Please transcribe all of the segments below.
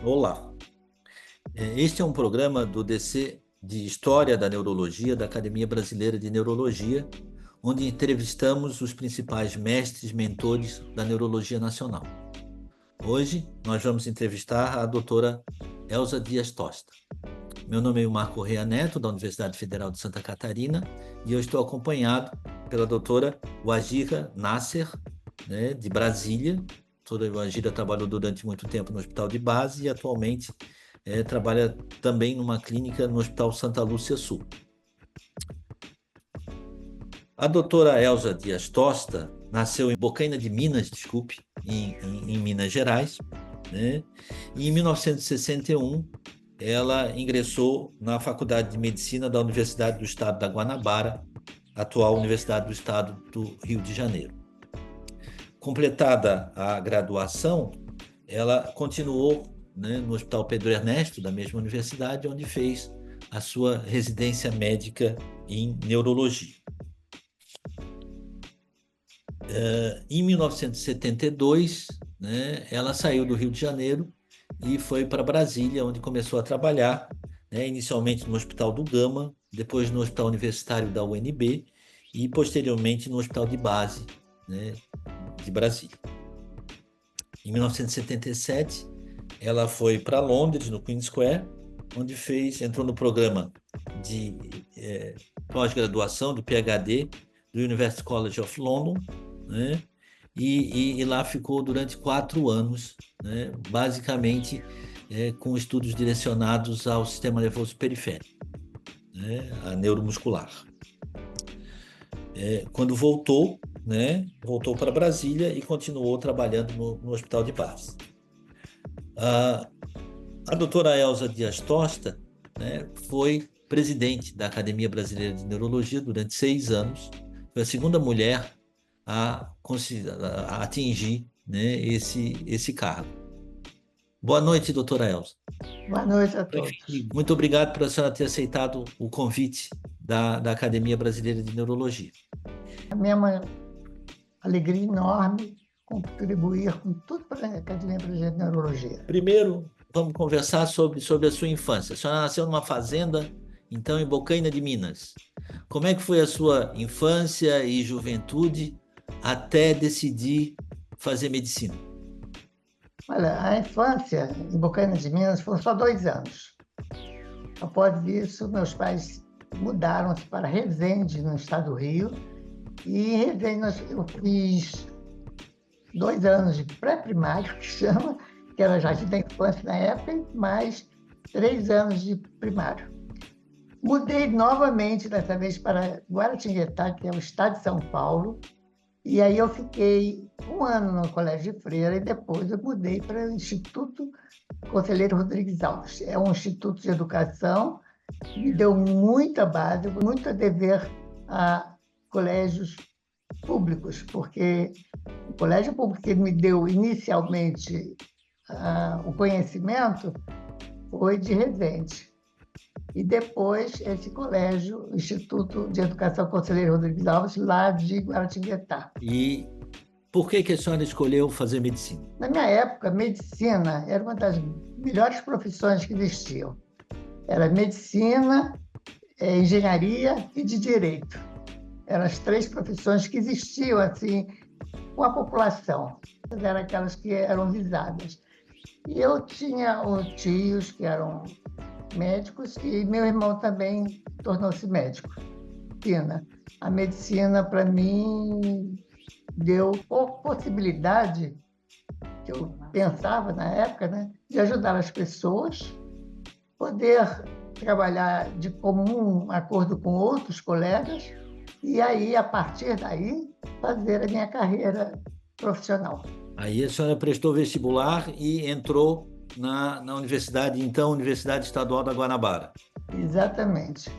Olá, este é um programa do DC de História da Neurologia da Academia Brasileira de Neurologia, onde entrevistamos os principais mestres, mentores da neurologia nacional. Hoje nós vamos entrevistar a doutora Elza Dias Tosta. Meu nome é Marco Correia Neto, da Universidade Federal de Santa Catarina, e eu estou acompanhado pela doutora Wajira Nasser, né, de Brasília. A doutora Wajira trabalhou durante muito tempo no Hospital de Base e atualmente trabalha também numa clínica no Hospital Santa Lúcia Sul. A doutora Elza Dias Tosta nasceu em Bocaina de Minas, em Minas Gerais, né? E em 1961 ela ingressou na Faculdade de Medicina da Universidade do Estado da Guanabara, atual Universidade do Estado do Rio de Janeiro. Completada a graduação, ela continuou, né, no Hospital Pedro Ernesto, da mesma universidade, onde fez a sua residência médica em neurologia. Em 1972, né, ela saiu do Rio de Janeiro e foi para Brasília, onde começou a trabalhar, né, inicialmente no Hospital do Gama, depois no Hospital Universitário da UNB e, posteriormente, no Hospital de Base, né, de Brasília. Em 1977, ela foi para Londres, no Queen Square, onde entrou no programa de pós-graduação, do PhD, do University College of London, né? E lá ficou durante 4 anos, né? Basicamente com estudos direcionados ao sistema nervoso periférico, né? A neuromuscular. Quando voltou, né? Voltou para Brasília e continuou trabalhando no Hospital de Base. A doutora Elza Dias Tosta, né, foi presidente da Academia Brasileira de Neurologia durante 6 anos. Foi a segunda mulher a atingir, né, esse cargo. Boa noite, doutora Elza. Boa noite a todos. Muito obrigado por a senhora ter aceitado o convite da Academia Brasileira de Neurologia. A minha alegria enorme contribuir com tudo para a Academia Brasileira de Neurologia. Primeiro, vamos conversar sobre a sua infância. A senhora nasceu numa fazenda, então, em Bocaina de Minas. Como é que foi a sua infância e juventude até decidir fazer medicina? Olha, a infância em Bocaina de Minas foram só 2 anos. Após isso, meus pais mudaram-se para Resende, no estado do Rio. E em Resende eu fiz 2 anos de pré-primário, que chama, que era jardim da infância na época, mais 3 anos de primário. Mudei novamente, dessa vez, para Guaratinguetá, que é o estado de São Paulo, e aí eu fiquei 1 ano no Colégio de Freira e depois eu mudei para o Instituto Conselheiro Rodrigues Alves. É um instituto de educação que me deu muita base, muito a dever a colégios públicos, porque o colégio público que me deu inicialmente o conhecimento foi de Resende. E depois esse colégio, Instituto de Educação Conselheiro Rodrigues Alves, lá de Guaratinguetá. E por que a senhora escolheu fazer medicina? Na minha época, medicina era uma das melhores profissões que existiam. Era medicina, engenharia e de direito. Eram as 3 profissões que existiam assim com a população. Eram aquelas que eram visadas. E eu tinha tios que eram médicos e meu irmão também tornou-se médico. A medicina, para mim, deu possibilidade, que eu pensava na época, né, de ajudar as pessoas, poder trabalhar de comum acordo com outros colegas e aí, a partir daí, fazer a minha carreira profissional. Aí a senhora prestou vestibular e entrou na universidade, então, Universidade Estadual da Guanabara. Exatamente.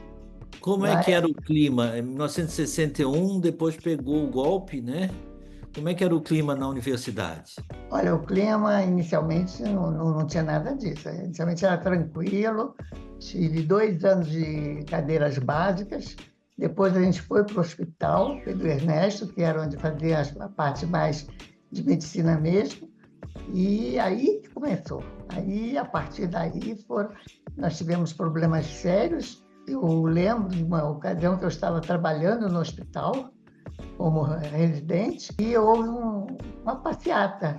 Como é que era o clima? Em 1961, depois pegou o golpe, né? Como é que era o clima na universidade? Olha, o clima inicialmente não tinha nada disso. Inicialmente era tranquilo, tive 2 anos de cadeiras básicas, depois a gente foi para o hospital, Pedro Ernesto, que era onde fazia a parte mais de medicina mesmo, E aí que começou. Aí, a partir daí, nós tivemos problemas sérios. Eu lembro de uma ocasião que eu estava trabalhando no hospital como residente e houve uma passeata.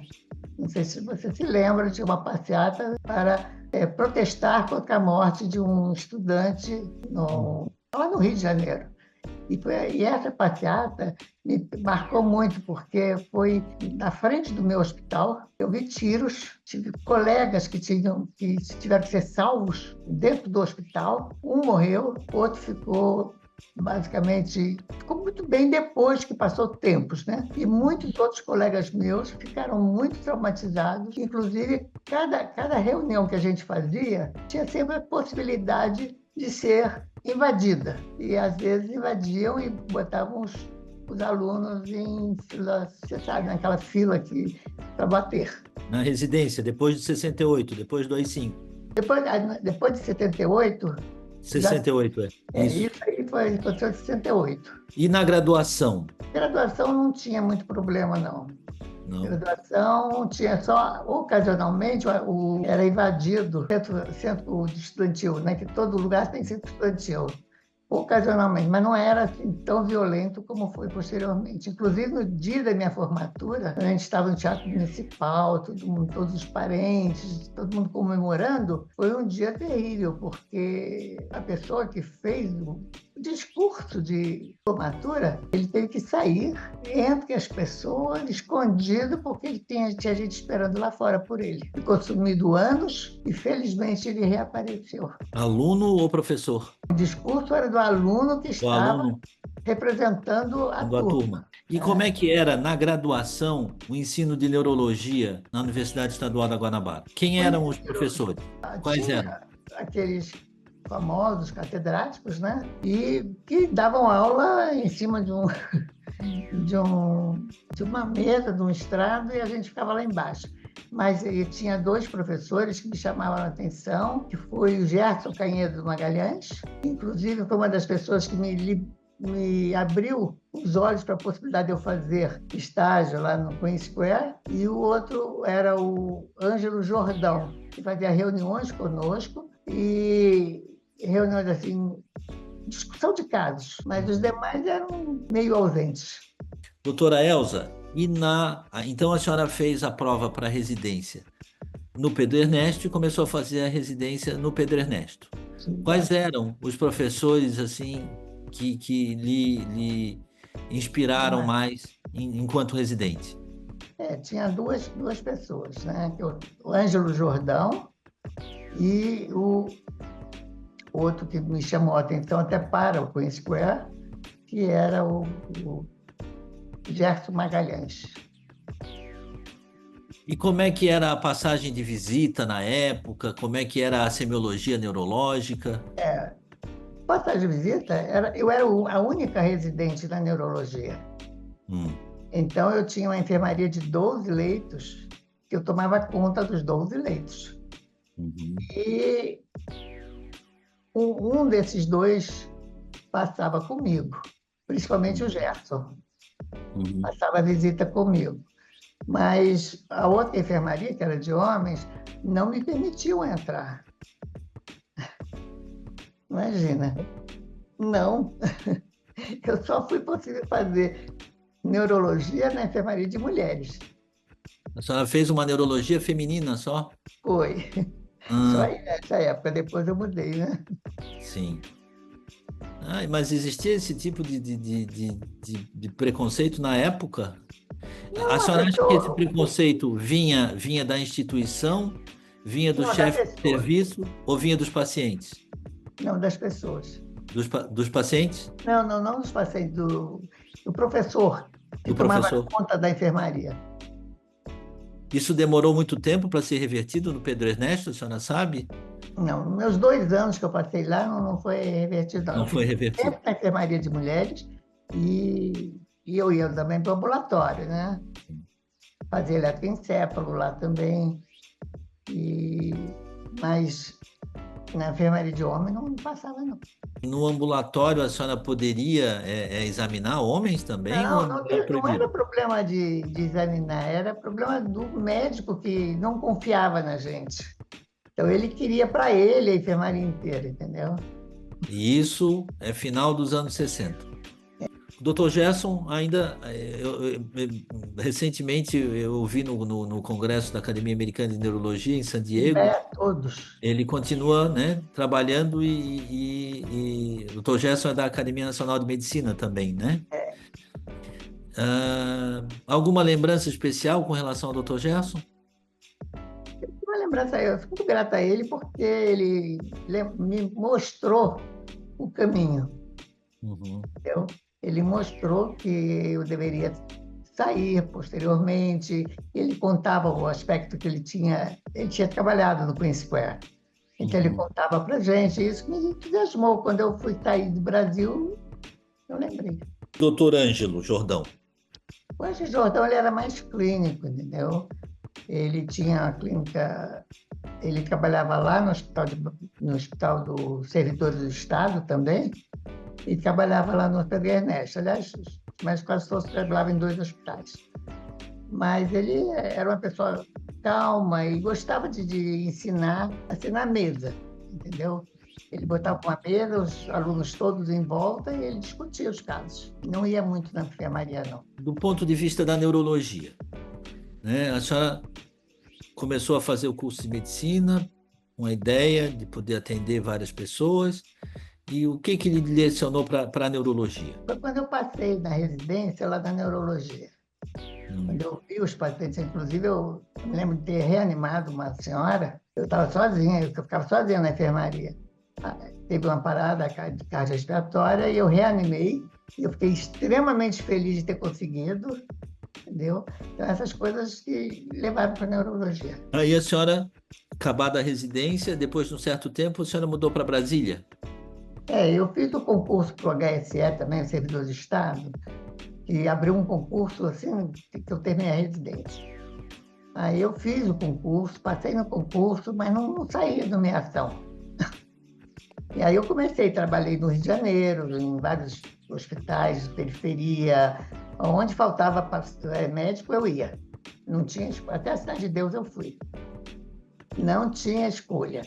Não sei se você se lembra de uma passeata para protestar contra a morte de um estudante lá no Rio de Janeiro. E essa passeata me marcou muito, porque foi na frente do meu hospital. Eu vi tiros, tive colegas que tiveram que ser salvos dentro do hospital. Um morreu, outro ficou muito bem depois que passou tempos, né? E muitos outros colegas meus ficaram muito traumatizados. Inclusive, cada reunião que a gente fazia tinha sempre a possibilidade de ser invadida. E, às vezes, invadiam e botavam os alunos em fila, você sabe, naquela fila aqui para bater. Na residência, depois de 68, depois do AI-5. Depois de 78, 68, isso. isso aí aconteceu em 68. E na graduação? Graduação não tinha muito problema, não. Não. Graduação tinha só, ocasionalmente, era invadido o centro estudantil, né? Que todo lugar tem centro estudantil. Ocasionalmente, mas não era assim, tão violento como foi posteriormente. Inclusive, no dia da minha formatura, a gente estava no Teatro Municipal, todo mundo, todos os parentes, todo mundo comemorando. Foi um dia terrível, porque a pessoa que fez o discurso de formatura, ele teve que sair entre as pessoas, escondido, porque ele tinha gente esperando lá fora por ele. Ficou sumido anos e, felizmente, ele reapareceu. Aluno ou professor? O discurso era do aluno que O estava aluno representando a turma. E como é que era na graduação o ensino de neurologia na Universidade Estadual da Guanabara? Quem eram os professores? Quais Tinha eram? aqueles famosos catedráticos, né? E que davam aula em cima de uma mesa, de um estrado, e a gente ficava lá embaixo. Mas tinha dois professores que me chamavam a atenção, que foi o Gerson Canhedo Magalhães, que, inclusive, foi uma das pessoas que me abriu os olhos para a possibilidade de eu fazer estágio lá no Queen Square, e o outro era o Ângelo Jordão, que fazia reuniões conosco, e reuniões assim, discussão de casos, mas os demais eram meio ausentes. Doutora Elza, então a senhora fez a prova para residência no Pedro Ernesto e começou a fazer a residência no Pedro Ernesto. Quais eram os professores assim que lhe inspiraram mais enquanto residente? Tinha duas pessoas, né? O Ângelo Jordão e o outro que me chamou a atenção até para o Queen Square, que era o Gerson Magalhães. E como é que era a passagem de visita na época? Como é que era a semiologia neurológica? Passagem de visita, eu era a única residente da neurologia. Então, eu tinha uma enfermaria de 12 leitos, que eu tomava conta dos 12 leitos. E um desses dois passava comigo, principalmente o Gerson. Passava a visita comigo. Mas a outra enfermaria, que era de homens, não me permitiu entrar. Imagina. Não. Eu só fui possível fazer neurologia na enfermaria de mulheres. A senhora fez uma neurologia feminina só? Foi. Só aí nessa época, depois eu mudei, né? Sim. Mas existia esse tipo de preconceito na época? Não, A senhora acha que esse preconceito vinha da instituição, vinha do chefe de serviço ou vinha dos pacientes? Não, das pessoas. Dos pacientes? Não dos pacientes, do professor que tomava conta da enfermaria. Isso demorou muito tempo para ser revertido no Pedro Ernesto, a senhora sabe? Não, meus 2 anos que eu passei lá não foi revertido, não. Não foi revertido. Sempre na enfermaria de mulheres e eu ia também para o ambulatório, né? Fazia eletroencefalo lá também. Mas na enfermaria de homem não passava, não. No ambulatório, a senhora poderia examinar homens também ou Não, não não, era não era proibido? problema de examinar, era problema do médico que não confiava na gente. Então, ele queria para ele a enfermaria inteira, entendeu? E isso é final dos anos 60. O Dr. Gerson ainda, recentemente eu ouvi no Congresso da Academia Americana de Neurologia em San Diego, Todos. ele continua, né, trabalhando o Dr. Gerson é da Academia Nacional de Medicina também, né? Alguma lembrança especial com relação ao Dr. Gerson? Uma lembrança, eu fico muito grata a ele porque ele me mostrou o caminho. Uhum, Entendeu? Ele mostrou que eu deveria sair posteriormente. Ele contava o aspecto que ele tinha trabalhado no Queen Square. Então, ele uhum. contava para gente, isso me entusiasmou. Quando eu fui sair do Brasil, eu lembrei. Doutor Ângelo Jordão. O Anjo Jordão, ele era mais clínico, entendeu? Ele tinha a clínica, ele trabalhava lá no Hospital dos Servidores do Estado também, e trabalhava lá no Pedro Ernesto. Aliás, mas quase todos trabalhavam em 2 hospitais. Mas ele era uma pessoa calma e gostava de ensinar à mesa, entendeu? Ele botava uma mesa, os alunos todos em volta e ele discutia os casos. Não ia muito na enfermaria, não. Do ponto de vista da neurologia, né? A senhora começou a fazer o curso de medicina, com a ideia de poder atender várias pessoas. E o que lhe direcionou para a neurologia? Foi quando eu passei na residência lá da neurologia. Hum. Quando eu vi os pacientes, inclusive, eu me lembro de ter reanimado uma senhora, eu estava sozinha, eu ficava sozinha na enfermaria. Teve uma parada de cardiorrespiratória e eu reanimei, e eu fiquei extremamente feliz de ter conseguido, entendeu? Então, essas coisas que levaram para a neurologia. Aí a senhora, acabada a residência, depois de um certo tempo, a senhora mudou para Brasília? Eu fiz o concurso para o HSE também, o Servidor de Estado, e abriu um concurso assim que eu terminei a residência. Aí eu fiz o concurso, passei no concurso, mas não saía da nomeação. E aí eu comecei, trabalhei no Rio de Janeiro, em vários hospitais de periferia, onde faltava médico eu ia. Não tinha, até a Cidade de Deus eu fui. Não tinha escolha.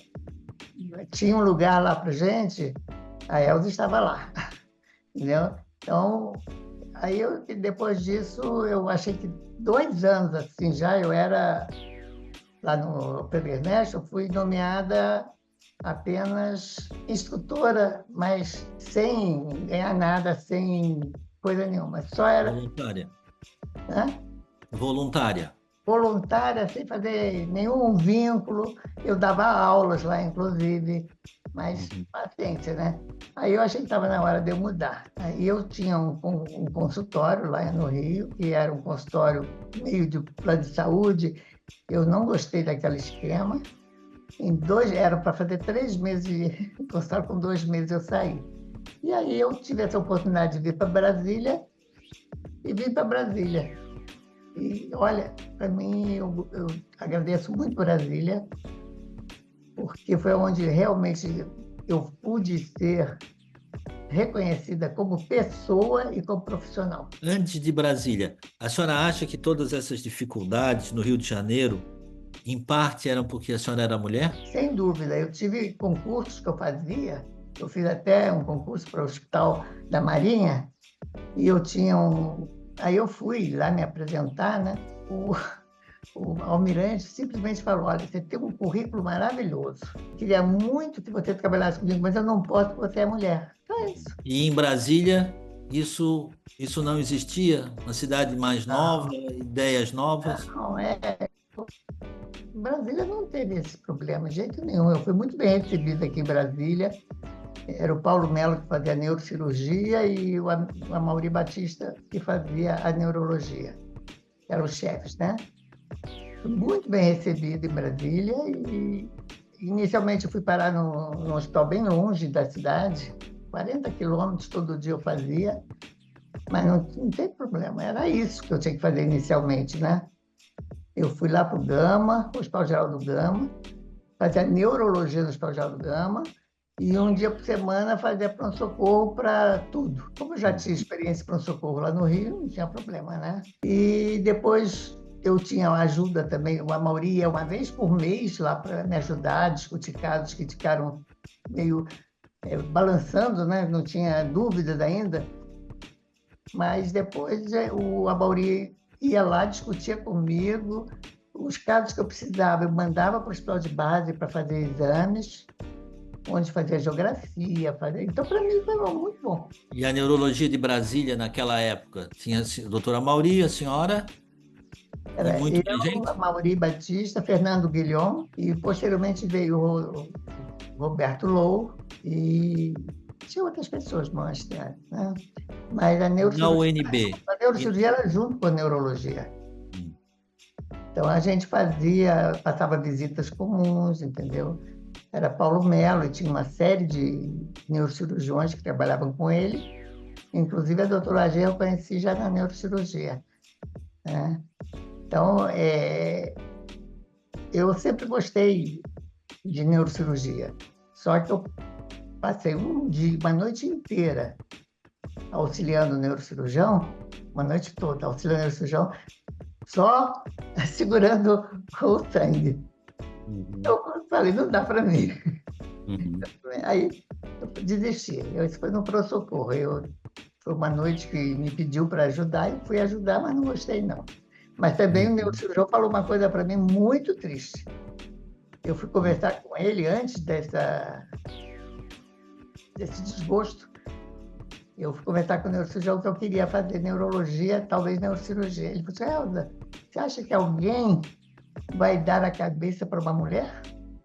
Tinha um lugar lá para gente, a Elza estava lá, entendeu? Então, depois disso, eu achei que 2 anos assim já eu era lá no Pedro Ernesto, eu fui nomeada apenas instrutora, mas sem ganhar nada, sem coisa nenhuma. Só era, Voluntária. né, Voluntária. voluntária, sem fazer nenhum vínculo. Eu dava aulas lá, inclusive, mas Uhum. paciência, né? Aí eu achei que estava na hora de eu mudar. Aí eu tinha um consultório lá no Rio, que era um consultório meio de plano de saúde. Eu não gostei daquele esquema. Era para fazer 3 meses de consultório, com 2 meses eu saí. E aí eu tive essa oportunidade de vir para Brasília e vim para Brasília. E olha, para mim, eu agradeço muito Brasília, porque foi onde realmente eu pude ser reconhecida como pessoa e como profissional. Antes de Brasília, a senhora acha que todas essas dificuldades no Rio de Janeiro, em parte, eram porque a senhora era mulher? Sem dúvida, eu tive concursos que eu fiz até um concurso para o Hospital da Marinha, e eu tinha Aí eu fui lá me apresentar, né? O almirante simplesmente falou: olha, você tem um currículo maravilhoso. Queria muito que você trabalhasse comigo, mas eu não posso porque você é mulher. Então é isso. E em Brasília, isso não existia? Uma cidade mais nova, Não, ideias novas? não é. Brasília não teve esse problema de jeito nenhum. Eu fui muito bem recebida aqui em Brasília. Era o Paulo Melo que fazia a neurocirurgia e o Amaury Batista que fazia a neurologia. Eram os chefes, né? Fui muito bem recebido em Brasília e inicialmente eu fui parar num hospital bem longe da cidade, 40 quilômetros todo dia eu fazia, mas não tem problema, era isso que eu tinha que fazer inicialmente, né? Eu fui lá para o Gama, Hospital Geral do Gama, fazia neurologia no Hospital Geral do Gama, e um dia por semana fazia pronto-socorro para tudo. Como eu já tinha Uhum. experiência em pronto-socorro lá no Rio, não tinha problema, né? E depois eu tinha ajuda também, a Mauri ia uma vez por mês lá para me ajudar a discutir casos que ficaram meio balançando, né? Não tinha dúvidas ainda. Mas depois o Amauri ia lá, discutia comigo os casos que eu precisava. Eu mandava para o hospital de base para fazer exames, onde fazia geografia. Então, para mim, foi muito bom. E a neurologia de Brasília naquela época? Tinha a doutora Mauri, a senhora e Era muito mais eu, a gente? Mauri Batista, Fernando Guilhom, e posteriormente veio o Roberto Lou e tinha outras pessoas mais, né? Mas Na UNB. a neurocirurgia era junto com a neurologia. Hum. Então a gente passava visitas comuns, entendeu? Era Paulo Melo e tinha uma série de neurocirurgiões que trabalhavam com ele. Inclusive a doutora Agê eu conheci já na neurocirurgia, né? Então, eu sempre gostei de neurocirurgia. Só que eu passei uma noite inteira auxiliando o neurocirurgião, uma noite toda auxiliando o neurocirurgião, só segurando o sangue. Uhum. Eu falei, não dá para mim. Uhum. Aí eu desisti. Isso foi no pronto-socorro. Foi uma noite que me pediu para ajudar e fui ajudar, mas não gostei, não. Mas também o Uhum. neurocirurgião falou uma coisa para mim muito triste. Eu fui conversar com ele antes desse desgosto. Eu fui conversar com o neurocirurgião que eu queria fazer neurologia, talvez neurocirurgia. Ele falou assim, Elza, você acha que alguém vai dar a cabeça para uma mulher?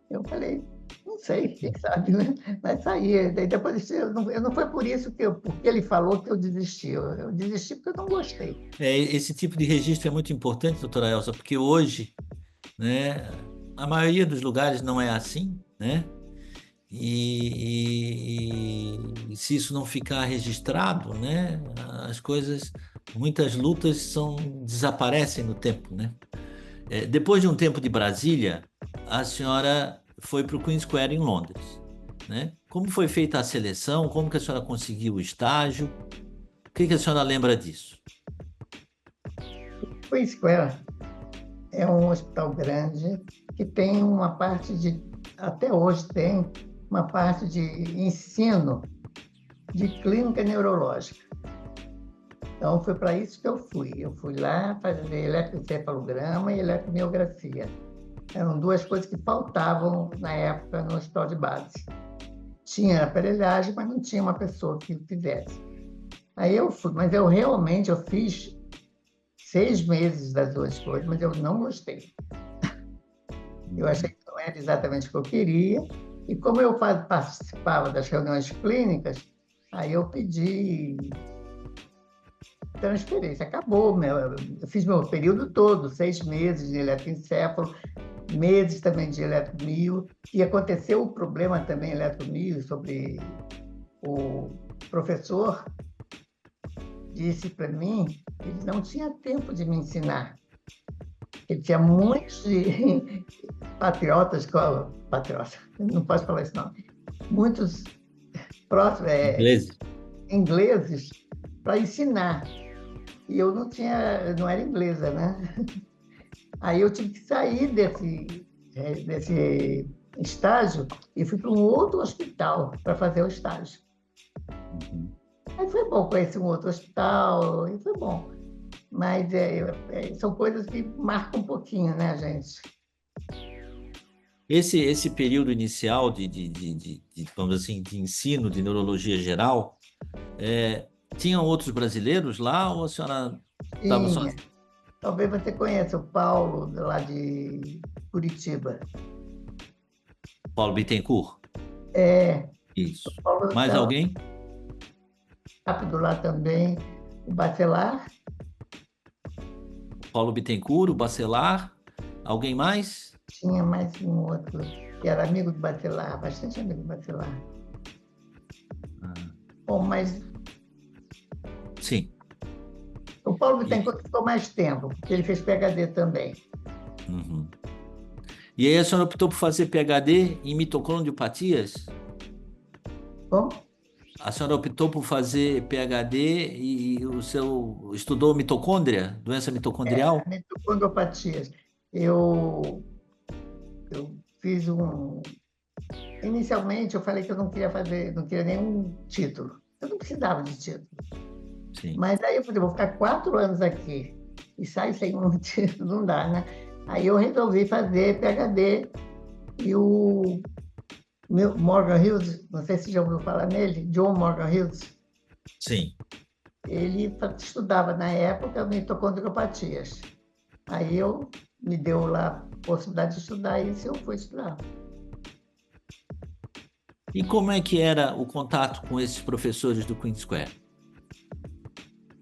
Eu falei, não sei, quem sabe, né? Mas saía. Daí depois eu não foi por isso porque ele falou que eu desisti. Eu desisti porque eu não gostei. Esse tipo de registro é muito importante, doutora Elsa, porque hoje, né, a maioria dos lugares não é assim, né? E se isso não ficar registrado, né, as coisas, muitas lutas desaparecem no tempo, né? Depois de um tempo de Brasília, a senhora foi para o Queen Square em Londres, né? Como foi feita a seleção? Como que a senhora conseguiu o estágio? O que que a senhora lembra disso? O Square é um hospital grande que tem uma parte até hoje tem uma parte de ensino de clínica neurológica. Então, foi para isso que eu fui. Eu fui lá fazer eletroencefalograma e eletromiografia. Eram duas coisas que faltavam na época no hospital de base. Tinha aparelhagem, mas não tinha uma pessoa que fizesse. Aí eu fui, mas eu realmente fiz 6 meses das duas coisas, mas eu não gostei. Eu achei que não era exatamente o que eu queria. E como eu participava das reuniões clínicas, aí eu pedi transferência. Acabou, eu fiz meu período todo, 6 meses de eletroencefalo, meses também de eletromio. E aconteceu o problema também eletromio sobre o professor disse para mim que ele não tinha tempo de me ensinar. Ele tinha muitos patriotas, não posso falar isso não, muitos próximos, Ingleses? ingleses para ensinar. E eu não era inglesa, né? Aí eu tive que sair desse estágio e fui para um outro hospital para fazer o estágio. Uhum. Aí foi bom conhecer um outro hospital, e foi bom. Mas são coisas que marcam um pouquinho, né, gente? Esse período inicial vamos assim, de ensino de neurologia geral, tinham outros brasileiros lá ou a senhora estava Tinha. sozinha? Talvez você conheça o Paulo, lá de Curitiba. Paulo Bittencourt? É, Isso. o Paulo Mais estava alguém? rápido lá também. O Bacelar, Paulo Bittencourt, o Bacelar? Alguém mais? tinha mais um outro, que era amigo do Bacelar, bastante amigo do Bacelar. Ah, Bom, mas sim. o Paulo E, Bittencourt ficou mais tempo, porque ele fez PhD também. uhum. E aí a senhora optou por fazer PhD em mitocondriopatias? Bom, A senhora optou por fazer PhD e o seu estudou mitocôndria, doença mitocondrial? mitocondriopatias. Eu, eu fiz um. Inicialmente, eu falei que eu não queria fazer, não queria nenhum título. Eu não precisava de título. Sim. Mas aí eu falei, vou ficar 4 anos aqui e sair sem um título, não dá, né? Aí eu resolvi fazer PhD e o Morgan Hughes, não sei se já ouviu falar nele, John Morgan Hughes, Sim. ele estudava na época mitocondriopatias. Aí eu me deu lá a possibilidade de estudar isso e eu fui estudar. E como é que era o contato com esses professores do Queen Square?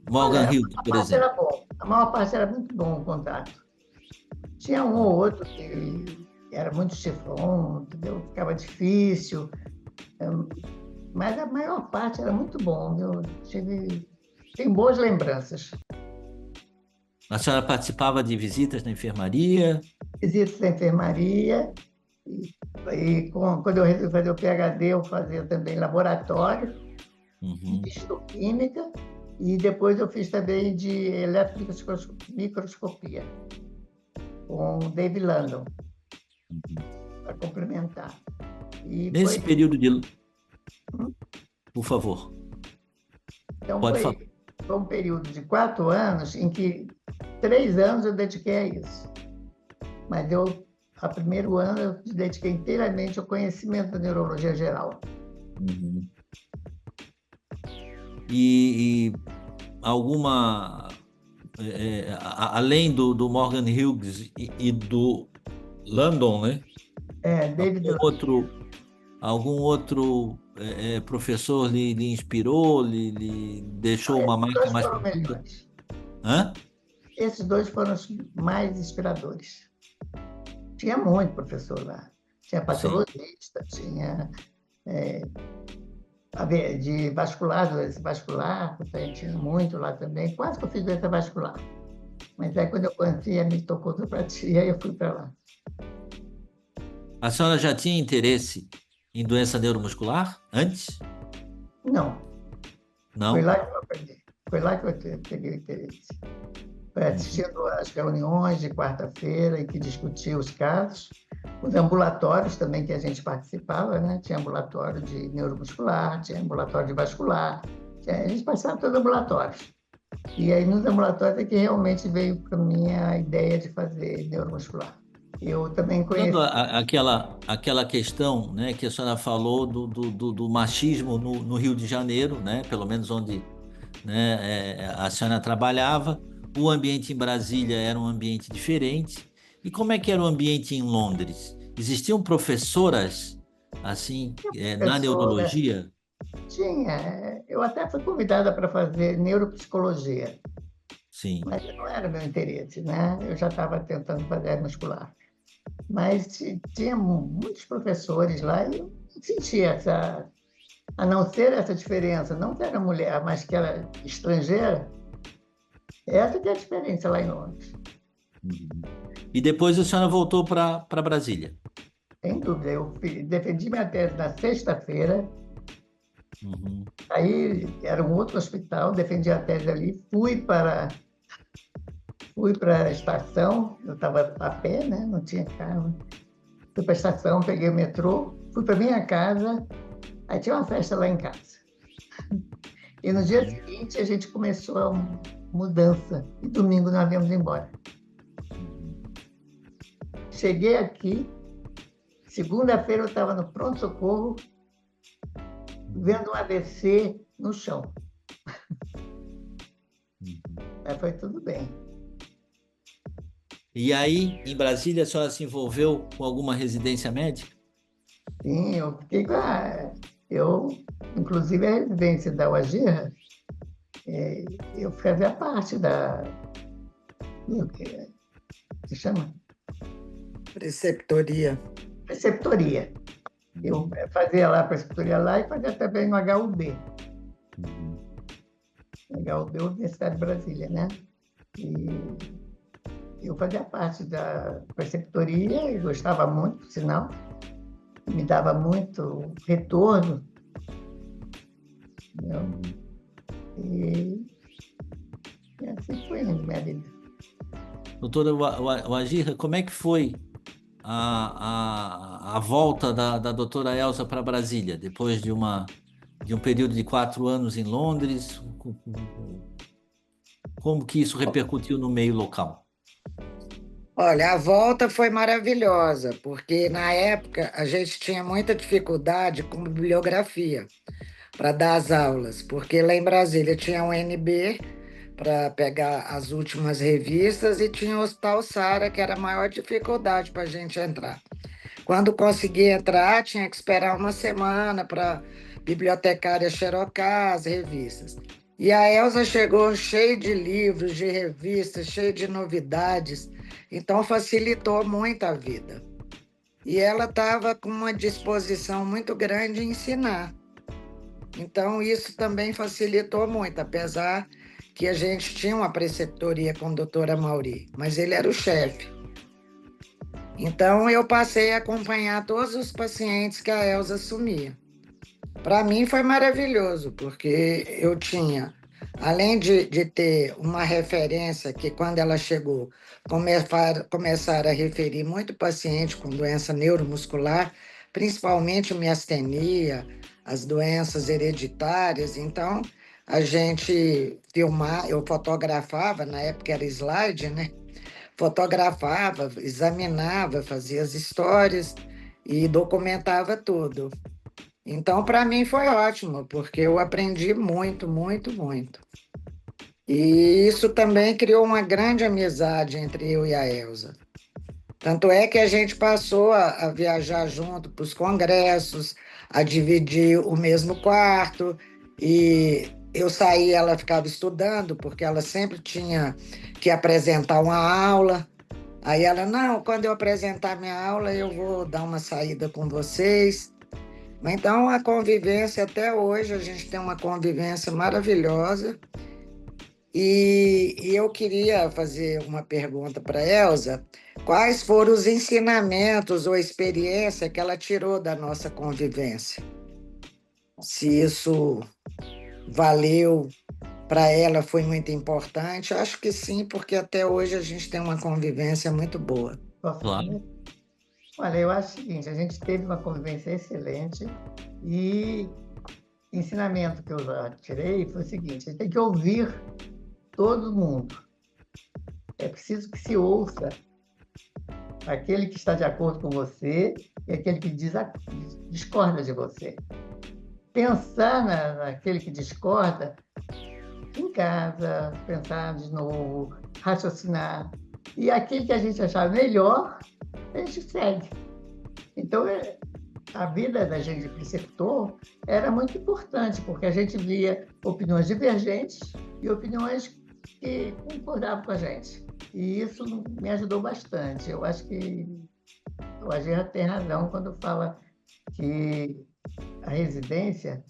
Morgan Olha, Hill, a por parte exemplo. era bom, a maior parte era muito bom o contato. Tinha um ou outro que era muito chifrão, entendeu? Ficava difícil, mas a maior parte era muito bom. Tenho boas lembranças. A senhora participava de visitas na enfermaria? Visitas da enfermaria, e, quando eu resolvi fazer o PhD, eu fazia também laboratório de Uhum, histoquímica, e depois eu fiz também de eletromicroscopia, com o David Landon, uhum. para complementar. E Nesse período de, por favor, então pode falar. foi um período de 4 anos em que 3 anos eu dediquei a isso. Mas a primeiro ano, eu me dediquei inteiramente ao conhecimento da neurologia geral. Uhum. E alguma, além do Morgan Hughes e do Landon, né? David, Algum outro, algum outro professor lhe inspirou, lhe deixou uma esses marca dois mais foram profunda? melhores. Hã? Esses dois foram os mais inspiradores. Tinha muito professor lá. Tinha Sim. patologista, tinha de vascular, doença vascular, tinha muito lá também. Quase que eu fiz doença vascular. Mas aí, quando eu conheci a mitocondropatia, eu fui para lá. A senhora já tinha interesse em doença neuromuscular antes? Não, foi Não? lá que eu aprendi. Foi lá que eu peguei o interesse. Foi Uhum. assistindo às reuniões de quarta-feira em que discutia os casos, os ambulatórios também que a gente participava, né? Tinha ambulatório de neuromuscular, tinha ambulatório de vascular, a gente passava todos os ambulatórios. E aí, nos ambulatórios, é que realmente veio para mim a ideia de fazer neuromuscular. Eu também Voltando conheci. àquela questão, né, que a senhora falou do machismo no Rio de Janeiro, né, pelo menos onde, né, a senhora trabalhava, o ambiente em Brasília era um ambiente diferente. E como é que era o ambiente em Londres? Existiam professoras, assim, na Professora, neurologia? tinha. Eu até fui convidada para fazer neuropsicologia, Sim. mas não era meu interesse, né? Eu já estava tentando fazer muscular. Mas tinha muitos professores lá e eu sentia a não ser essa diferença, não que era mulher, mas que era estrangeira, essa que é a diferença lá em Londres. Uhum. E depois a senhora voltou para Brasília. Sem dúvida, eu defendi minha tese na sexta-feira, Uhum. aí era um outro hospital, defendi a tese ali, fui para a estação, eu estava a pé, né? Não tinha carro. Fui para a estação, peguei o metrô, fui para minha casa, aí tinha uma festa lá em casa. E no dia Uhum. seguinte a gente começou a mudança, e domingo nós viemos embora. Uhum. Cheguei aqui, segunda-feira eu estava no pronto-socorro, Uhum. vendo um AVC no chão. Uhum. Mas foi tudo bem. E aí, em Brasília, a senhora se envolveu com alguma residência médica? Sim, eu fiquei com Eu, inclusive, a residência da UAGIRRA, eu fazia parte do que se chama Preceptoria. preceptoria. Eu Uhum. fazia lá a preceptoria lá e fazia também no HUB, Uhum. HUB Universidade de Brasília, né? E eu fazia parte da preceptoria e gostava muito, por sinal, me dava muito retorno, entendeu? Uhum. E, e assim foi indo minha vida. Doutora Wajira, como é que foi a volta da doutora Elsa para Brasília, depois de um período de 4 anos em Londres? Como que isso repercutiu no meio local? Olha, a volta foi maravilhosa, porque na época a gente tinha muita dificuldade com bibliografia para dar as aulas, porque lá em Brasília tinha o NB para pegar as últimas revistas e tinha o Hospital Sara, que era a maior dificuldade para a gente entrar. Quando conseguia entrar, tinha que esperar uma semana para bibliotecária xerocar as revistas. E a Elsa chegou cheia de livros, de revistas, cheia de novidades, então facilitou muito a vida. E ela estava com uma disposição muito grande em ensinar. Então, isso também facilitou muito, apesar que a gente tinha uma preceptoria com a doutora Mauri, mas ele era o chefe. Então, eu passei a acompanhar todos os pacientes que a Elsa assumia. Para mim foi maravilhoso, porque eu tinha, além de ter uma referência que quando ela chegou, começaram a referir muito paciente com doença neuromuscular, principalmente miastenia, as doenças hereditárias. Então, a gente eu fotografava, na época era slide, né? Fotografava, examinava, fazia as histórias e documentava tudo. Então, para mim foi ótimo, porque eu aprendi muito, muito, muito. E isso também criou uma grande amizade entre eu e a Elsa. Tanto é que a gente passou a viajar junto para os congressos, a dividir o mesmo quarto, e eu saía, ela ficava estudando, porque ela sempre tinha que apresentar uma aula. Aí ela, não, quando eu apresentar minha aula, eu vou dar uma saída com vocês. Então, a convivência até hoje, a gente tem uma convivência maravilhosa. E eu queria fazer uma pergunta para a Elsa. Quais foram os ensinamentos ou a experiência que ela tirou da nossa convivência? Se isso valeu para ela, foi muito importante? Acho que sim, porque até hoje a gente tem uma convivência muito boa. Posso Claro. responder? Olha, eu acho o seguinte, a gente teve uma convivência excelente e o ensinamento que eu já tirei foi o seguinte, a gente tem que ouvir todo mundo. É preciso que se ouça aquele que está de acordo com você e aquele que discorda de você. Pensar naquele que discorda em casa, pensar de novo, raciocinar. E aquele que a gente achar melhor, a gente segue. Então, a vida da gente de preceptor era muito importante, porque a gente via opiniões divergentes e opiniões que concordavam com a gente. E isso me ajudou bastante. Eu acho que o Agir tem razão quando fala que a residência,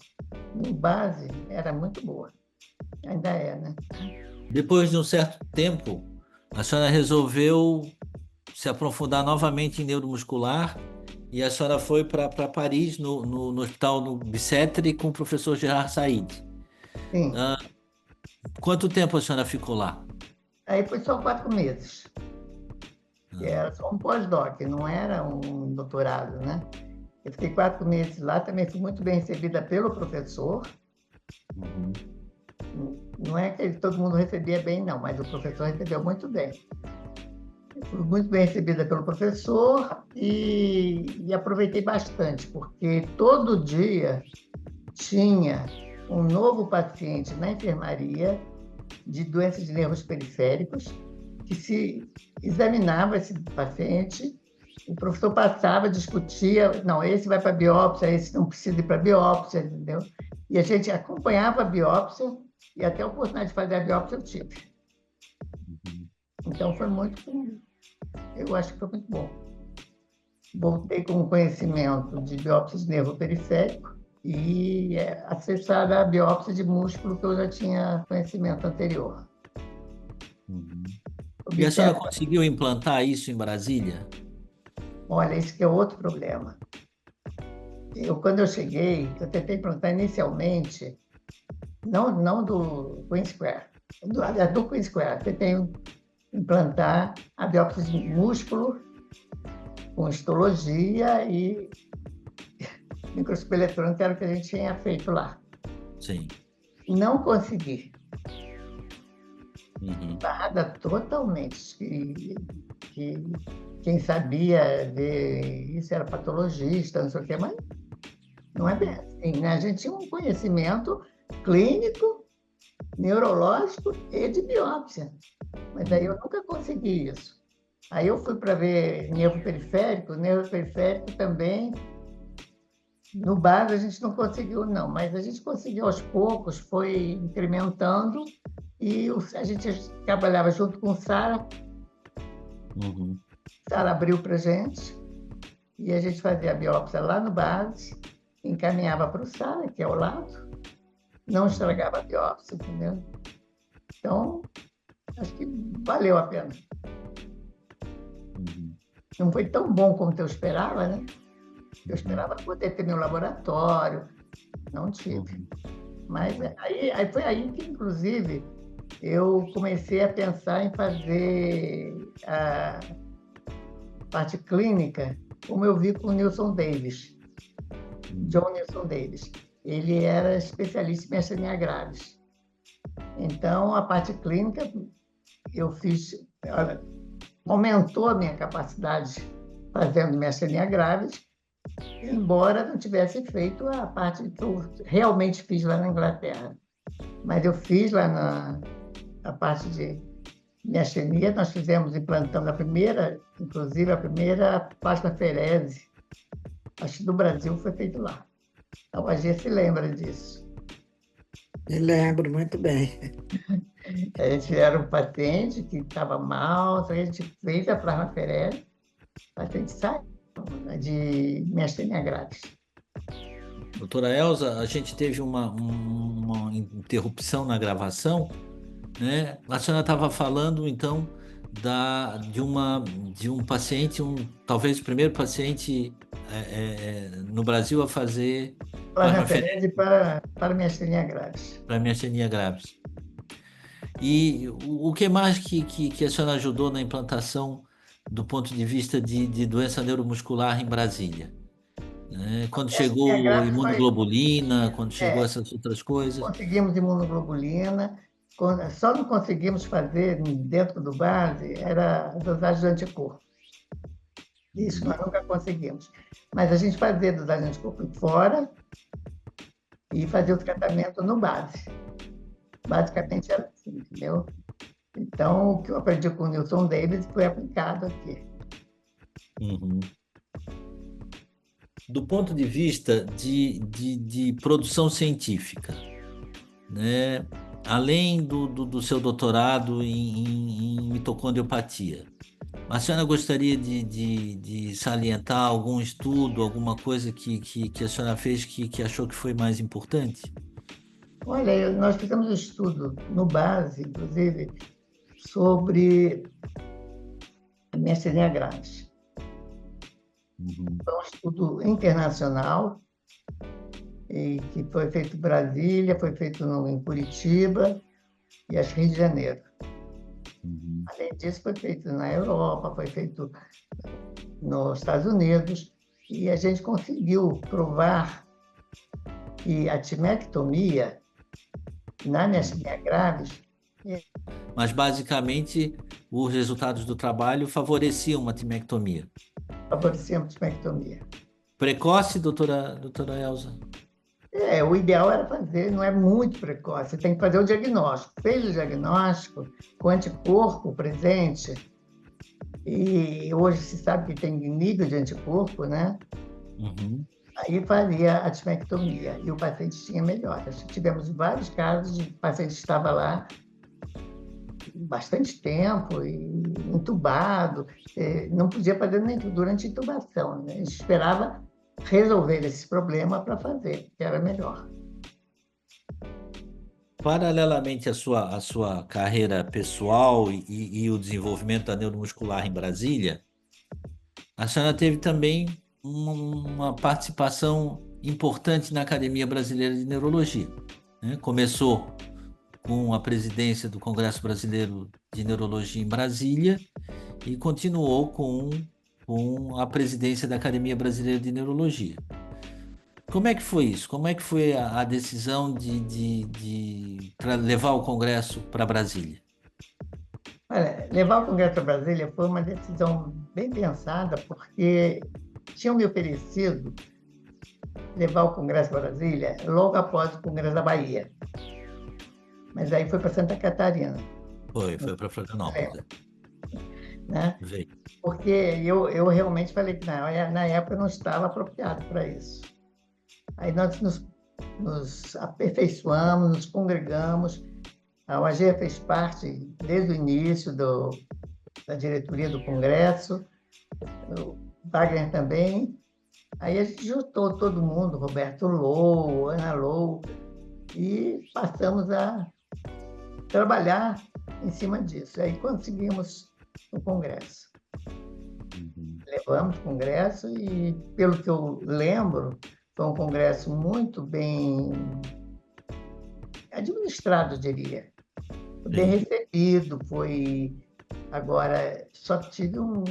em base, era muito boa. Ainda é, né? Depois de um certo tempo, a senhora resolveu se aprofundar novamente em neuromuscular e a senhora foi para Paris, no hospital no Bicêtre, com o professor Gerard Said. Sim. Quanto tempo a senhora ficou lá? Aí foi só 4 meses. Que Ah, era só um pós-doc, não era um doutorado, né? Eu fiquei 4 meses lá, também fui muito bem recebida pelo professor. uhum. Não é que todo mundo recebia bem, não, mas o professor recebeu muito bem. Eu fui muito bem recebida pelo professor e aproveitei bastante, porque todo dia tinha um novo paciente na enfermaria de doenças de nervos periféricos, que se examinava esse paciente, o professor passava, discutia, não, esse vai para a biópsia, esse não precisa ir para a biópsia, entendeu? E a gente acompanhava a biópsia e até a oportunidade de fazer a biópsia eu tive. Então foi eu acho que foi muito bom. Voltei com o conhecimento de biópsia de nervo periférico e acessar a biópsia de músculo que eu já tinha conhecimento anterior. Uhum. E a Observe, senhora conseguiu implantar isso em Brasília? olha, esse que é outro problema. Quando eu cheguei, eu tentei implantar inicialmente não do Queen Square, aliás, do Queen Square. Você tem que implantar a biópsia de músculo com histologia e microscopia eletrônica, era o que a gente tinha feito lá. Sim. Não consegui. Uhum. Barrada totalmente. Que quem sabia ver isso era patologista, não sei o quê, mas não é bem assim, né? A gente tinha um conhecimento clínico, neurológico e de biópsia. Mas aí eu nunca consegui isso. Aí eu fui para ver nervo periférico também. No base a gente não conseguiu, não, mas a gente conseguiu aos poucos, foi incrementando, e a gente trabalhava junto com o Sara. Uhum. Sara abriu para a gente, e a gente fazia a biópsia lá no base, encaminhava para o Sara, que é ao lado, não estragava a biópsia, entendeu? Então, acho que valeu a pena. Uhum. Não foi tão bom como eu esperava, né? Eu esperava poder ter meu laboratório, não tive. Uhum. Mas aí foi aí que, inclusive, eu comecei a pensar em fazer a parte clínica, como eu vi com o Nilson Davis, John Nilson Davis. Ele era especialista em miastenia graves. Então, a parte clínica, eu fiz, aumentou a minha capacidade fazendo miastenia graves, embora não tivesse feito a parte que eu realmente fiz lá na Inglaterra. Mas eu fiz lá a parte de miastenia, nós implantamos inclusive a primeira plasmaferese, acho que do Brasil foi feito lá. Então, a gente se lembra disso. Me lembro muito bem. A gente era um paciente que estava mal, então a gente fez a plasmaferese, o paciente saiu, né, de miastenia graves. Doutora Elza, a gente teve uma interrupção na gravação, né? A senhora estava falando, então, de um paciente, talvez o primeiro paciente no Brasil a fazer plasmaferese Plasmaferese para miastenia graves. para miastenia graves. E o que mais que a senhora ajudou na implantação do ponto de vista de doença neuromuscular em Brasília? Né? Quando Miastenia chegou graves imunoglobulina, quando chegou é, essas outras coisas. conseguimos imunoglobulina, só não conseguimos fazer dentro do base era a dosagem de anticorpo. Isso nós nunca conseguimos. Mas a gente fazia dosagem de anticorpo fora e fazia o tratamento no base. Basicamente era assim, entendeu? Então, o que eu aprendi com o Nilson Davis foi aplicado aqui. Uhum. Do ponto de vista de produção científica, né? Além do seu doutorado em mitocondriopatia, a senhora gostaria de salientar algum estudo, alguma coisa que a senhora fez que achou que foi mais importante? Olha, nós fizemos um estudo no base, inclusive, sobre a miastenia graves. Uhum. Foi um estudo internacional que foi feito em Brasília, foi feito em Curitiba e acho que Rio de Janeiro. Uhum. Além disso, foi feito na Europa, foi feito nos Estados Unidos, e a gente conseguiu provar que a timectomia na miastenia graves Mas, basicamente, os resultados do trabalho favoreciam uma timectomia. favorecia a timectomia. Precoce, doutora Elza? O ideal era fazer, não é muito precoce, você tem que fazer o diagnóstico. Fez o diagnóstico com anticorpo presente, e hoje se sabe que tem nível de anticorpo, né? Uhum. Aí fazia a timectomia e o paciente tinha melhoras. Tivemos vários casos de paciente que estava lá bastante tempo e entubado, não podia fazer nem durante a intubação, né? A gente esperava resolver esse problema para fazer, que era melhor. Paralelamente à sua carreira pessoal e o desenvolvimento da neuromuscular em Brasília, a senhora teve também uma participação importante na Academia Brasileira de Neurologia, né? Começou com a presidência do Congresso Brasileiro de Neurologia em Brasília e continuou com a presidência da Academia Brasileira de Neurologia. Como é que foi isso? Como é que foi a decisão de levar o Congresso para Brasília? Olha, levar o Congresso a Brasília foi uma decisão bem pensada, porque tinham me oferecido levar o Congresso a Brasília logo após o Congresso da Bahia. Mas aí foi para Santa Catarina, Foi para Florianópolis, né? veio. Porque eu realmente falei que na época não estava apropriado para isso. Aí nós nos aperfeiçoamos, nos congregamos. A OAG fez parte desde o início da diretoria do Congresso, o Wagner também. Aí a gente juntou todo mundo, Roberto Lou, Ana Lou, e passamos a trabalhar em cima disso. Aí conseguimos o Congresso. Levamos o Congresso e, pelo que eu lembro, foi um Congresso muito bem administrado, eu diria. Bem recebido, foi... Agora, só tive não.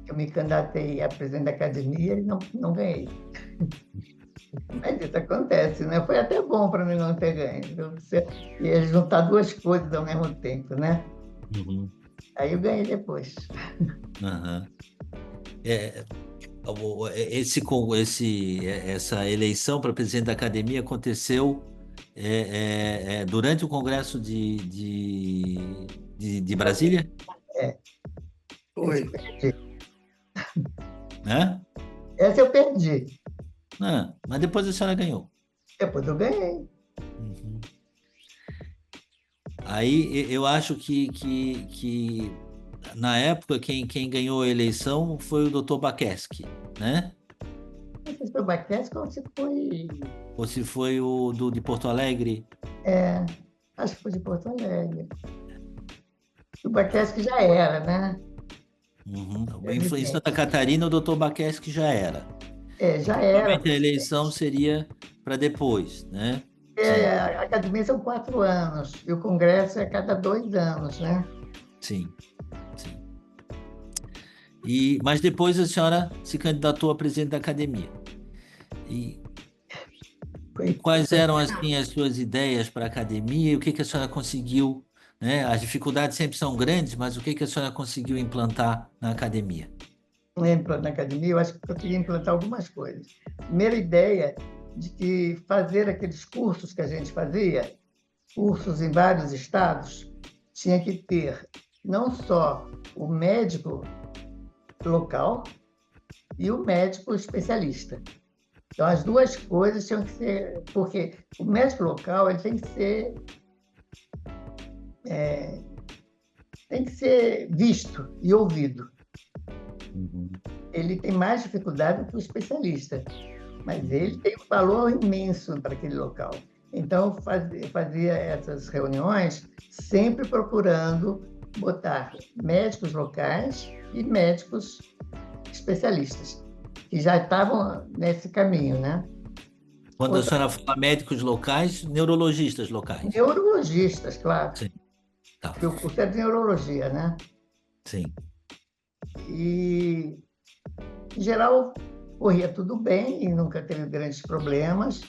Eu me candidatei a presidente da academia e não ganhei. Mas isso acontece, né? Foi até bom para mim não ter ganho. Você ia juntar duas coisas ao mesmo tempo, né? Uhum. Aí eu ganhei depois. Uhum. Essa eleição para presidente da academia aconteceu durante o Congresso de Brasília? É, Foi. Né? essa eu perdi. Mas depois a senhora ganhou. Depois eu ganhei. Uhum. Aí eu acho que na época quem ganhou a eleição foi o Dr. Baqueschi, né? Não sei se foi o Baquete ou se foi... Ou se foi o de Porto Alegre. Acho que foi de Porto Alegre. O Baquete já era, né? Uhum. Em Santa Catarina, o Dr. Baqueschi já era. Já era. Provavelmente a eleição seria para depois, né? A academia são 4 anos e o Congresso é a cada 2 anos, né? Sim, sim. Mas depois a senhora se candidatou a presidente da academia. E quais eram assim, as suas ideias para a academia? O que a senhora conseguiu, né? As dificuldades sempre são grandes, mas o que a senhora conseguiu implantar na academia? Na academia, eu acho que eu queria implantar algumas coisas. Primeira ideia de que fazer aqueles cursos que a gente fazia, cursos em vários estados, tinha que ter não só o médico local e o médico especialista. Então, as duas coisas tinham que ser... Porque o médico local ele tem que ser visto e ouvido. Uhum. Ele tem mais dificuldade que o especialista, mas ele tem um valor imenso para aquele local. Então, fazia essas reuniões sempre procurando botar médicos locais e médicos especialistas, que já estavam nesse caminho, né? Quando a senhora fala médicos locais, neurologistas locais. Neurologistas, claro. Sim. Tá. Porque o curso é de neurologia, né? Sim. E, em geral, corria tudo bem e nunca teve grandes problemas.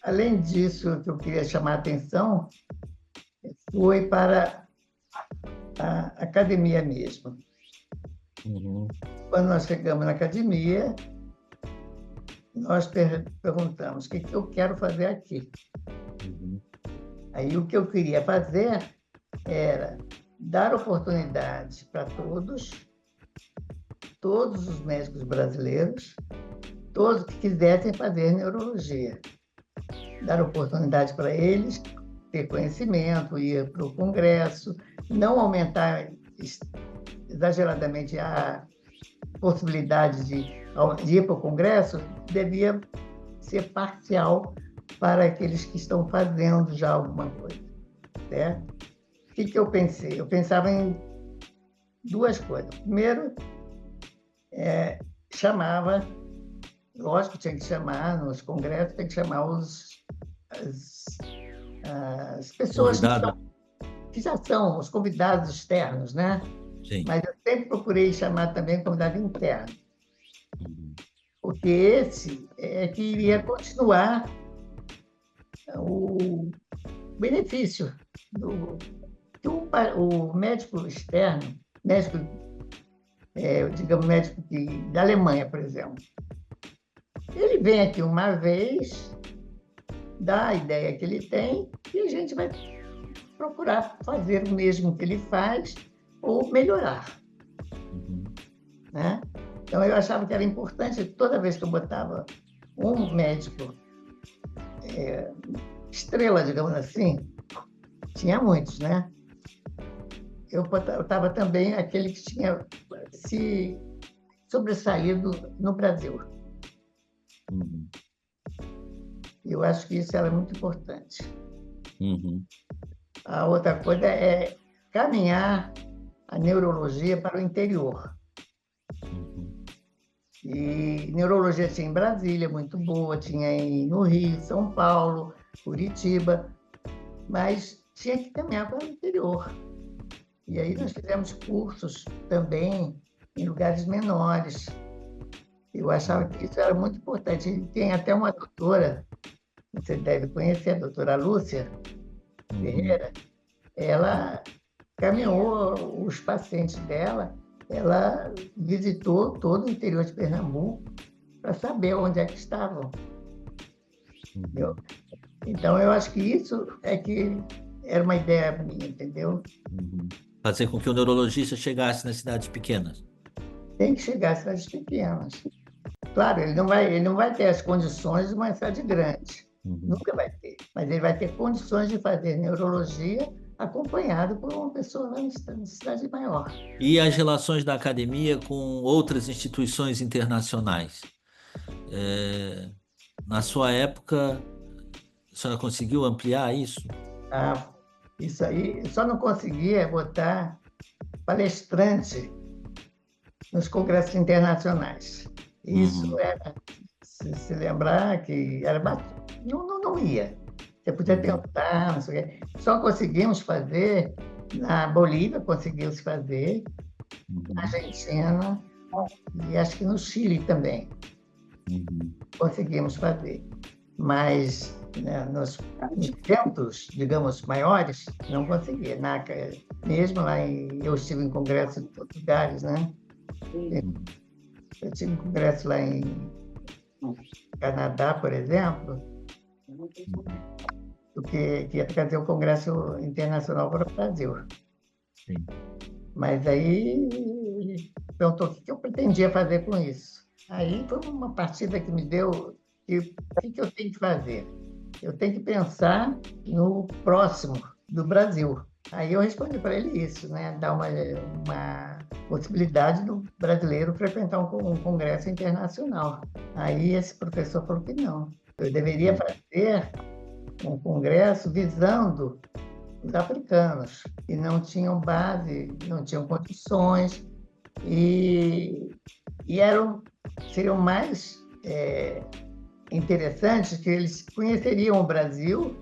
Além disso, o que eu queria chamar a atenção foi para a academia mesmo. Uhum. Quando nós chegamos na academia, nós perguntamos o que eu quero fazer aqui. Uhum. Aí o que eu queria fazer era dar oportunidade para todos os médicos brasileiros, todos que quisessem fazer neurologia. Dar oportunidade para eles, ter conhecimento, ir para o congresso, não aumentar exageradamente a possibilidade de ir para o congresso, devia ser parcial para aqueles que estão fazendo já alguma coisa, certo? O que eu pensei? Eu pensava em duas coisas. Primeiro, chamava Lógico, tinha que chamar, nos congressos, tem que chamar as, as pessoas Convidado? que já são os convidados externos, né? Sim. Mas eu sempre procurei chamar também convidado interno, Uhum. porque esse é que iria continuar o benefício do que o médico externo, médico, digamos, médico da Alemanha, por exemplo, ele vem aqui uma vez, dá a ideia que ele tem e a gente vai procurar fazer o mesmo que ele faz ou melhorar, Uhum. né? Então, eu achava que era importante, toda vez que eu botava um médico estrela, digamos assim, tinha muitos, né? Eu botava também aquele que tinha se sobressaído no Brasil. Uhum. Eu acho que isso era muito importante. Uhum. A outra coisa é caminhar a neurologia para o interior. Uhum. E neurologia tinha em Brasília, muito boa, tinha no Rio, São Paulo, Curitiba, mas tinha que caminhar para o interior. E aí nós fizemos cursos também em lugares menores. Eu achava que isso era muito importante. E tem até uma doutora, você deve conhecer, a doutora Lúcia Uhum. Ferreira, ela caminhou os pacientes dela, ela visitou todo o interior de Pernambuco para saber onde é que estavam. Entendeu? Uhum. Então, eu acho que isso é que era uma ideia minha, entendeu? Uhum. Fazer com que o neurologista chegasse nas cidades pequenas. Tem que chegar às cidades pequenas. Claro, ele não vai ter as condições de uma cidade grande, Uhum. nunca vai ter, mas ele vai ter condições de fazer neurologia acompanhado por uma pessoa lá na cidade maior. E as relações da academia com outras instituições internacionais. É, na sua época, a senhora conseguiu ampliar isso? Ah, isso aí, só não conseguia botar palestrante nos congressos internacionais. Isso Uhum. era, se lembrar que era, não ia. Você podia Uhum. tentar, não sei o quê. Só conseguimos fazer na Bolívia, conseguiu se fazer, na Uhum. Argentina e acho que no Chile também Uhum. conseguimos fazer. Mas né, nos eventos, digamos, maiores, não conseguia. Mesmo lá eu estive em congresso em outros lugares, né? Uhum. Eu tive um congresso lá em Canadá, por exemplo, Uhum. que ia trazer o Congresso Internacional para o Brasil. Sim. Mas aí ele perguntou o que eu pretendia fazer com isso. Aí foi uma partida que me deu o que eu tenho que fazer? Eu tenho que pensar no próximo do Brasil. Aí eu respondi para ele isso, né? Dar uma possibilidade do brasileiro frequentar um congresso internacional. Aí esse professor falou que não. Eu deveria Uhum. fazer um congresso visando os africanos, que não tinham base, não tinham condições e, seriam mais interessantes que eles conheceriam o Brasil,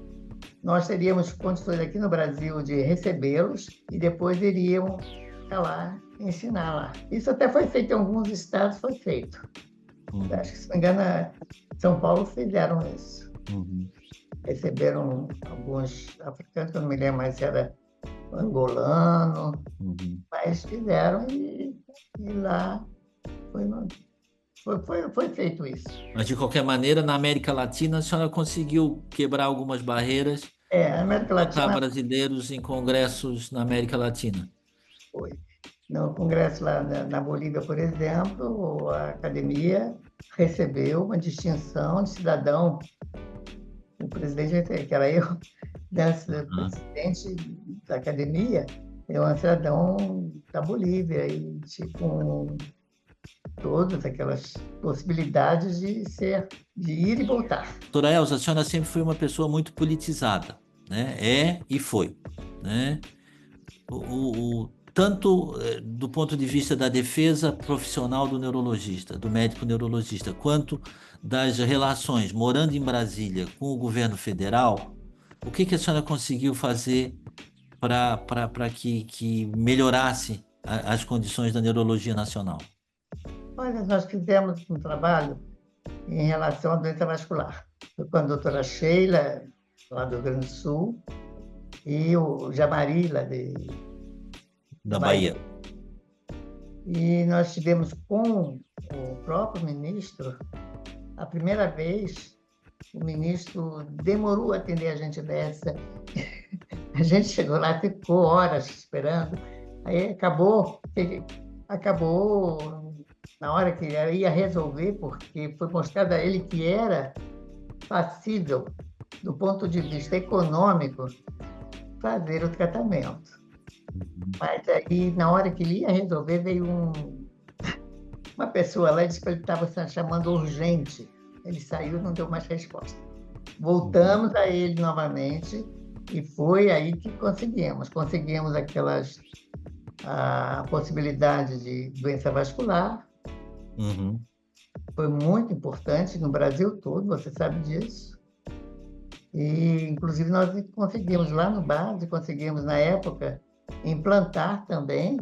nós teríamos condições aqui no Brasil de recebê-los e depois iriam ficar lá, ensinar lá. Isso até foi feito em alguns estados, foi feito. Uhum. Acho que, se não me engano, São Paulo fizeram isso. Uhum. Receberam alguns africanos, que eu não me lembro mais se era angolano, Uhum. mas fizeram e lá foi feito isso. Mas, de qualquer maneira, na América Latina, a senhora conseguiu quebrar algumas barreiras, A América botar Latina brasileiros em congressos na América Latina. foi. No congresso lá na Bolívia, por exemplo, a academia recebeu uma distinção de cidadão. O presidente, que era eu, Uhum. presidente da academia, é um cidadão da Bolívia, e com todas aquelas possibilidades de ir e voltar. Doutora Elza, a senhora sempre foi uma pessoa muito politizada, né? É e foi, né? tanto do ponto de vista da defesa profissional do neurologista, do médico neurologista, quanto das relações morando em Brasília com o governo federal, o que a senhora conseguiu fazer para que melhorasse as condições da neurologia nacional? Olha, nós fizemos um trabalho em relação à doença vascular. Foi com a doutora Sheila, lá do Rio Grande do Sul, e o Jamari, lá Da Bahia. E nós tivemos com o próprio ministro, a primeira vez, o ministro demorou a atender a gente dessa. A gente chegou lá, ficou horas esperando, aí acabou na hora que ele ia resolver, porque foi mostrado a ele que era passível, do ponto de vista econômico, fazer o tratamento. Mas aí, na hora que ele ia resolver, veio uma pessoa lá e disse que ele estava chamando urgente. Ele saiu e não deu mais resposta. Voltamos a ele novamente e foi aí que conseguimos. Conseguimos a possibilidade de doença vascular. Uhum. Foi muito importante no Brasil todo, você sabe disso. E, inclusive, nós conseguimos lá no base, conseguimos, na época, implantar também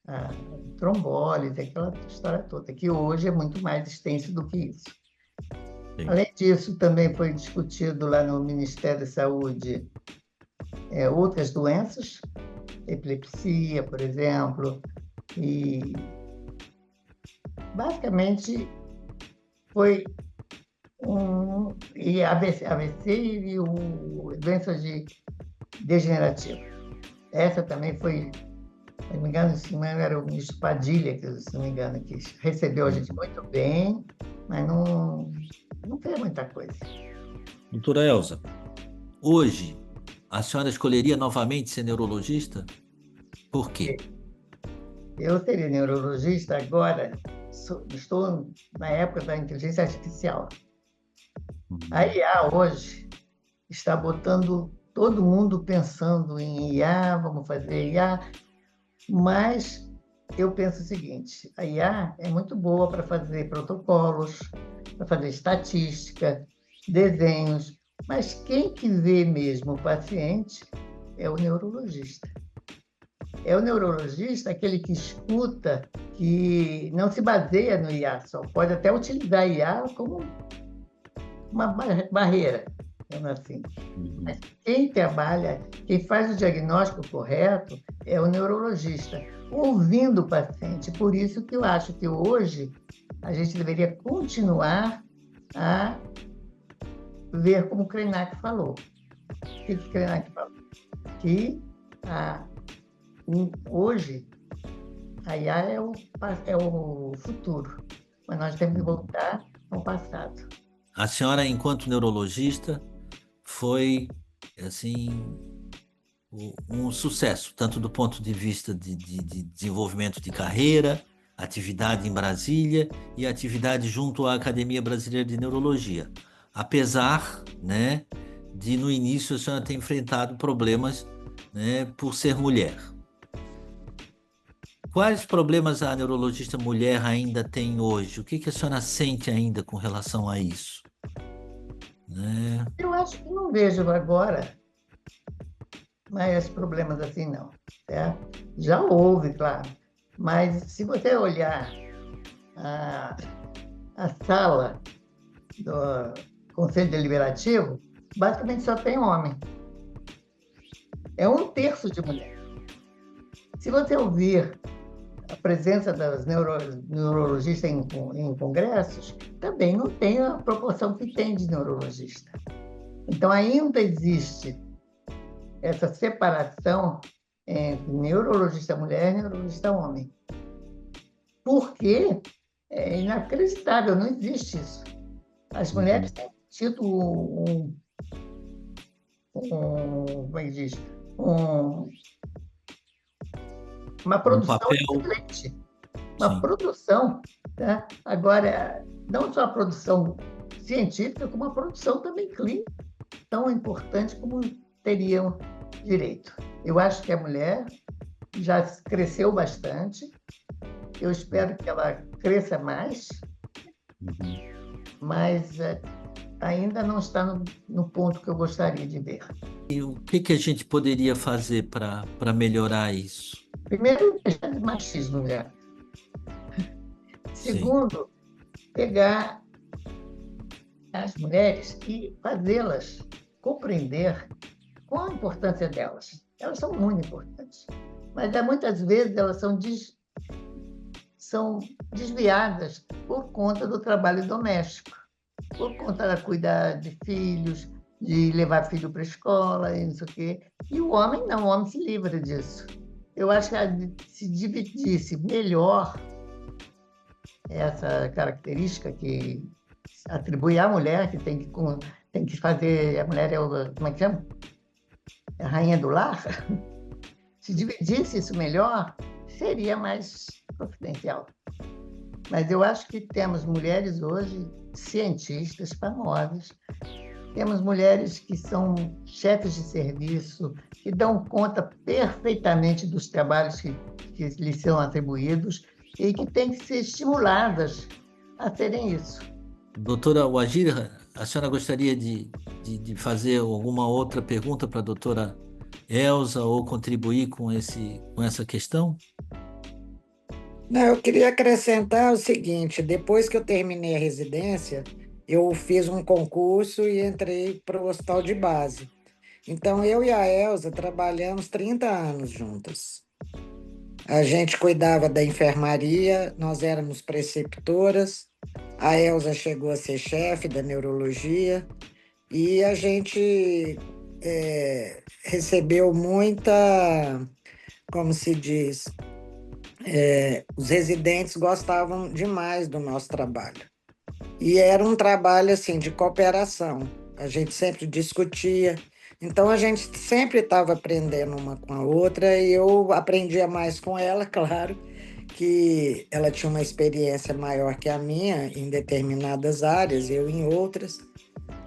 a trombólise, aquela história toda, que hoje é muito mais extenso do que isso. Sim. Além disso, também foi discutido lá no Ministério da Saúde outras doenças, epilepsia, por exemplo, e basicamente foi e AVC e doenças degenerativas. Essa também foi, se não me engano, era o ministro Padilha, que, se não me engano, que recebeu a gente muito bem, mas não fez muita coisa. Doutora Elza, hoje a senhora escolheria novamente ser neurologista? Por quê? Eu seria neurologista agora, estou na época da inteligência artificial. A IA hoje está botando todo mundo pensando em IA, vamos fazer IA, mas eu penso o seguinte, a IA é muito boa para fazer protocolos, para fazer estatística, desenhos, mas quem que vê mesmo o paciente é o neurologista. É o neurologista aquele que escuta, que não se baseia no IA só, pode até utilizar a IA como uma barreira, assim. Mas quem trabalha, quem faz o diagnóstico correto é o neurologista, ouvindo o paciente. Por isso que eu acho que hoje a gente deveria continuar a ver como o Krenak falou. O que o Krenak falou? Que hoje a IA é o futuro, mas nós temos que voltar ao passado. A senhora, enquanto neurologista, foi assim um sucesso, tanto do ponto de vista de desenvolvimento de carreira, atividade em Brasília e atividade junto à Academia Brasileira de Neurologia. Apesar, né, de no início a senhora ter enfrentado problemas, né, por ser mulher. Quais problemas a neurologista mulher ainda tem hoje? O que a senhora sente ainda com relação a isso? Né? Eu acho que não vejo agora mais problemas assim, não. Certo? Já houve, claro. Mas se você olhar a sala do Conselho Deliberativo, basicamente só tem homem. É 1/3 de mulher. Se você ouvir a presença das neurologistas em congressos, também não tem a proporção que tem de neurologista. Então, ainda existe essa separação entre neurologista mulher e neurologista homem. Porque é inacreditável, não existe isso. As mulheres têm tido como é que diz? Uma produção excelente. Uma produção. Tá? Agora, não só a produção científica, como a produção também clínica, tão importante como teriam direito. Eu acho que a mulher já cresceu bastante. Eu espero que ela cresça mais, mas ainda não está no ponto que eu gostaria de ver. E o que a gente poderia fazer para melhorar isso? Primeiro, deixar de machismo já. Sim. Segundo, pegar as mulheres e fazê-las compreender qual a importância delas. Elas são muito importantes, mas muitas vezes elas são desviadas por conta do trabalho doméstico, por conta de cuidar de filhos, de levar filho para a escola e não sei o quê. E o homem não, o homem se livra disso. Eu acho que se dividisse melhor essa característica que atribui à mulher, que tem que fazer, a mulher como é que chama? É a rainha do lar. Se dividisse isso melhor, seria mais confidencial. Mas eu acho que temos mulheres hoje, cientistas famosas, temos mulheres que são chefes de serviço, que dão conta perfeitamente dos trabalhos que lhes são atribuídos e que têm que ser estimuladas a serem isso. Doutora Wajira, a senhora gostaria de fazer alguma outra pergunta para a doutora Elza ou contribuir com essa questão? Não, eu queria acrescentar o seguinte: depois que eu terminei a residência, eu fiz um concurso e entrei para o hospital de base. Então, eu e a Elza trabalhamos 30 anos juntas. A gente cuidava da enfermaria, nós éramos preceptoras, a Elza chegou a ser chefe da neurologia e a gente recebeu muita, como se diz, os residentes gostavam demais do nosso trabalho. E era um trabalho assim de cooperação, a gente sempre discutia, então a gente sempre estava aprendendo uma com a outra e eu aprendia mais com ela, claro, que ela tinha uma experiência maior que a minha em determinadas áreas, eu em outras,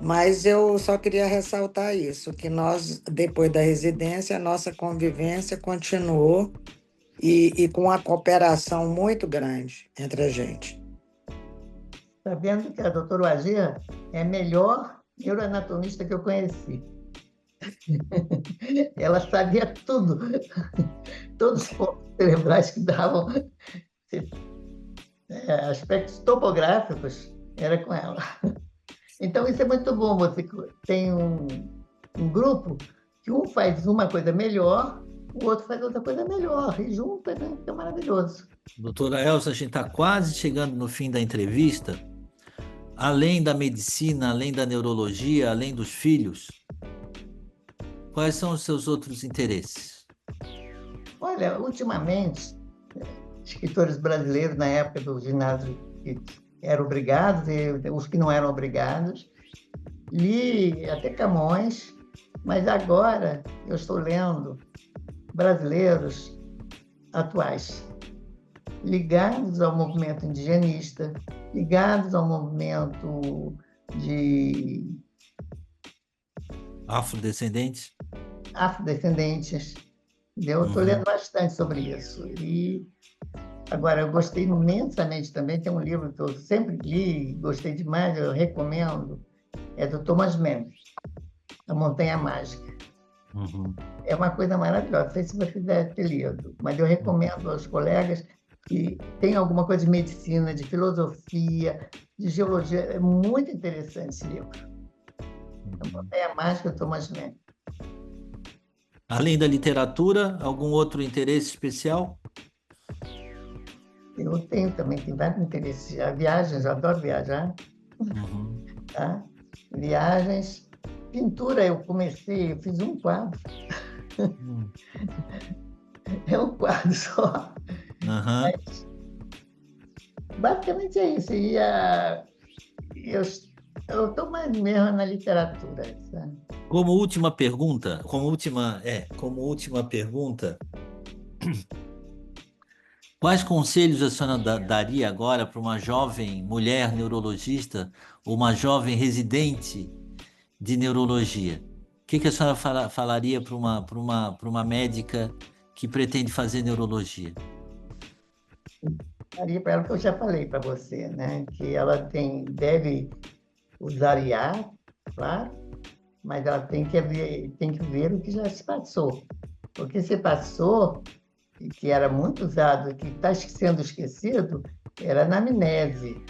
mas eu só queria ressaltar isso, que nós, depois da residência, a nossa convivência continuou e com uma cooperação muito grande entre a gente. Está vendo que a doutora Wajira é a melhor neuroanatomista que eu conheci. Ela sabia tudo, todos os pontos cerebrais que davam aspectos topográficos, era com ela. Então, isso é muito bom, você tem um grupo que um faz uma coisa melhor, o outro faz outra coisa melhor, e junto é maravilhoso. Doutora Elza, a gente está quase chegando no fim da entrevista. Além da medicina, além da neurologia, além dos filhos, quais são os seus outros interesses? Olha, ultimamente, escritores brasileiros, na época do ginásio, que eram obrigados, e os que não eram obrigados, li até Camões, mas agora eu estou lendo brasileiros atuais, ligados ao movimento indigenista, ligados ao movimento de Afrodescendentes? Afrodescendentes. Eu estou lendo bastante sobre isso. E agora, eu gostei imensamente também, tem um livro que eu sempre li, gostei demais, eu recomendo, é do Thomas Mann, A Montanha Mágica. É uma coisa maravilhosa, não sei se você deve ter lido, mas eu recomendo aos colegas que tem alguma coisa de medicina, de filosofia, de geologia. É muito interessante esse livro. A Montanha Mágica do Thomas Mann. Além da literatura, algum outro interesse especial? Eu tenho também, tem vários interesses. Viagens, eu adoro viajar. Tá? Viagens. Pintura, eu fiz um quadro. É um quadro só. Mas, basicamente é isso. E eu estou mais mesmo na literatura. Sabe? Como última pergunta, quais conselhos a senhora daria agora para uma jovem mulher neurologista ou uma jovem residente de neurologia? O que a senhora falaria para uma médica que pretende fazer neurologia? Faria para ela o que eu já falei para você, né? Que ela deve usar IA, claro, mas ela tem que ver o que já se passou. O que se passou, e que era muito usado, e que está sendo esquecido, era a anamnese,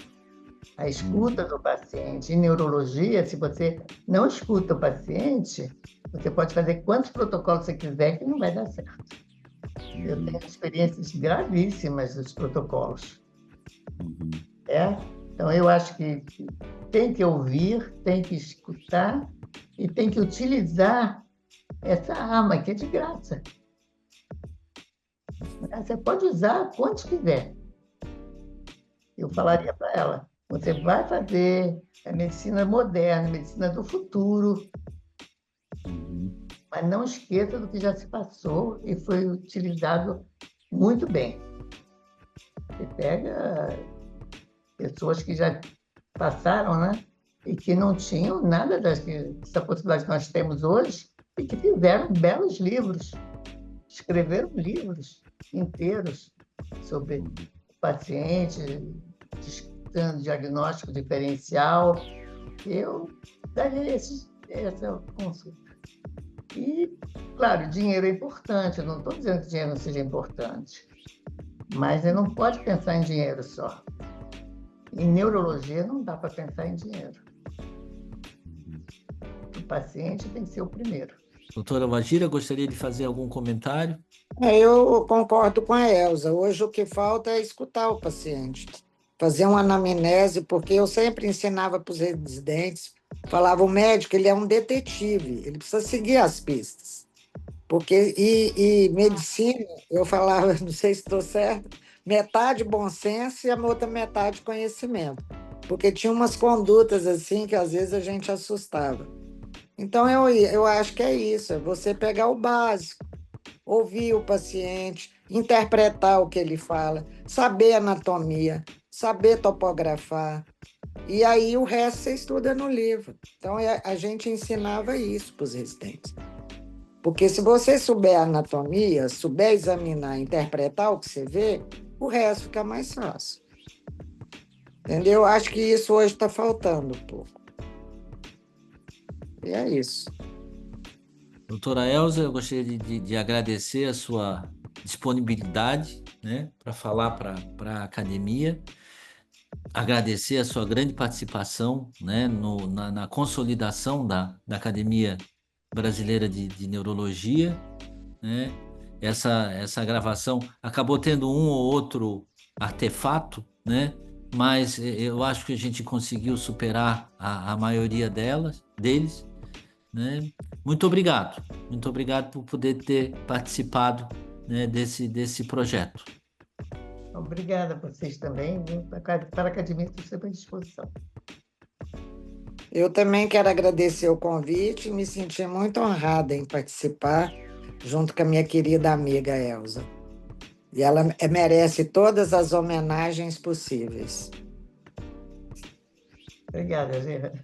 a escuta do paciente. Em neurologia, se você não escuta o paciente, você pode fazer quantos protocolos você quiser que não vai dar certo. Eu tenho experiências gravíssimas dos protocolos. Então, eu acho que tem que ouvir, tem que escutar e tem que utilizar essa arma que é de graça. Você pode usar quantos quiser. Eu falaria para ela, você vai fazer a medicina moderna, a medicina do futuro, mas não esqueça do que já se passou e foi utilizado muito bem. Você pega pessoas que já passaram, né? E que não tinham nada dessa possibilidade que nós temos hoje e que fizeram belos livros, escreveram livros inteiros sobre o paciente, dando diagnóstico diferencial. Eu daria essa consulta. E, claro, dinheiro é importante, eu não estou dizendo que dinheiro não seja importante, mas você não pode pensar em dinheiro só. Em neurologia não dá para pensar em dinheiro. O paciente tem que ser o primeiro. Doutora Wagira, gostaria de fazer algum comentário? Eu concordo com a Elza. Hoje o que falta é escutar o paciente, fazer uma anamnese, porque eu sempre ensinava para os residentes, falava, o médico ele é um detetive, ele precisa seguir as pistas. Porque, e medicina, eu falava, não sei se estou certo, metade bom senso e a outra metade conhecimento. Porque tinha umas condutas assim que às vezes a gente assustava. Então, eu acho que é isso, é você pegar o básico, ouvir o paciente, interpretar o que ele fala, saber anatomia, saber topografar, e aí o resto você estuda no livro. Então, a gente ensinava isso para os residentes. Porque se você souber anatomia, souber examinar, interpretar o que você vê, o resto fica mais fácil. Entendeu? Acho que isso hoje está faltando um pouco. E é isso. Doutora Elza, eu gostaria de agradecer a sua disponibilidade, né, para falar para a academia, agradecer a sua grande participação, né, na consolidação da Academia Brasileira de Neurologia, né? Essa gravação acabou tendo um ou outro artefato, né? Mas eu acho que a gente conseguiu superar a maioria deles, né? Muito obrigado por poder ter participado, né, desse projeto. Obrigada a vocês também, viu? Para a academia, estou sempre à disposição. Eu também quero agradecer o convite e me senti muito honrada em participar junto com a minha querida amiga Elza. E ela merece todas as homenagens possíveis. Obrigada, Gera.